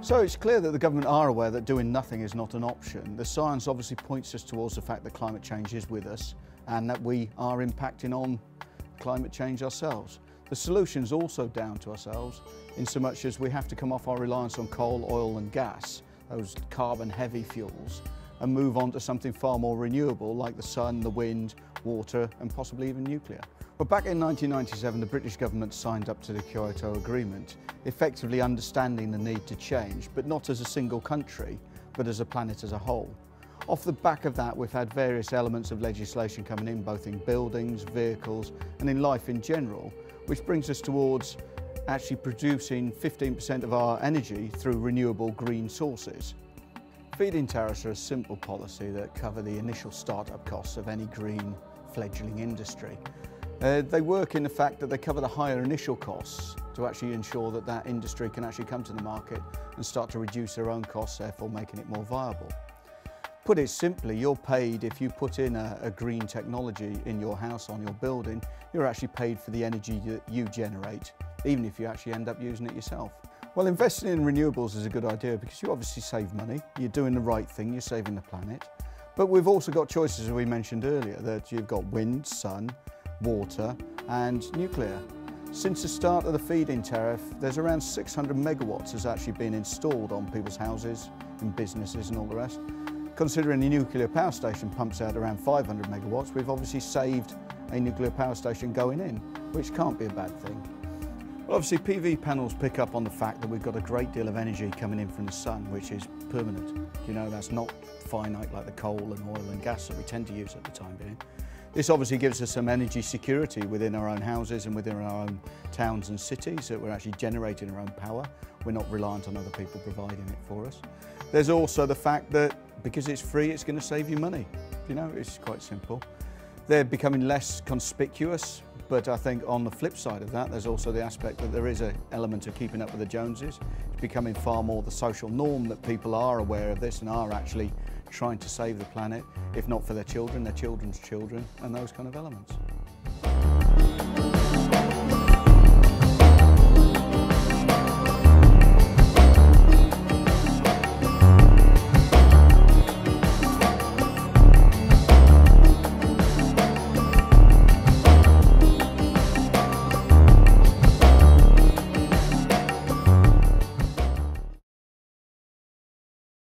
So it's clear that the government are aware that doing nothing is not an option. The science obviously points us towards the fact that climate change is with us and that we are impacting on climate change ourselves. The solution is also down to ourselves in so much as we have to come off our reliance on coal, oil and gas, those carbon heavy fuels, and move on to something far more renewable like the sun, the wind, water and possibly even nuclear. But back in 1997 the British government signed up to the Kyoto Agreement, effectively understanding the need to change, but not as a single country, but as a planet as a whole. Off the back of that we've had various elements of legislation coming in, both in buildings, vehicles and in life in general, which brings us towards actually producing 15% of our energy through renewable green sources. Feed-in tariffs are a simple policy that cover the initial start-up costs of any green fledgling industry. They work in the fact that they cover the higher initial costs to actually ensure that that industry can actually come to the market and start to reduce their own costs, therefore making it more viable. Put it simply, you're paid if you put in a green technology in your house, on your building, you're actually paid for the energy that you generate, even if you actually end up using it yourself. Well, investing in renewables is a good idea because you obviously save money, you're doing the right thing, you're saving the planet. But we've also got choices, as we mentioned earlier, that you've got wind, sun, water and nuclear. Since the start of the feed-in tariff, there's around 600 megawatts has actually been installed on people's houses, in businesses and all the rest. Considering the nuclear power station pumps out around 500 megawatts, we've obviously saved a nuclear power station going in, which can't be a bad thing. Well, obviously PV panels pick up on the fact that we've got a great deal of energy coming in from the sun, which is permanent. You know, that's not finite like the coal and oil and gas that we tend to use at the time being. This obviously gives us some energy security within our own houses and within our own towns and cities, that we're actually generating our own power. We're not reliant on other people providing it for us. There's also the fact that because it's free, it's going to save you money. You know, it's quite simple. They're becoming less conspicuous, but I think on the flip side of that, there's also the aspect that there is an element of keeping up with the Joneses. It's becoming far more the social norm that people are aware of this and are actually trying to save the planet, if not for their children, their children's children, and those kind of elements.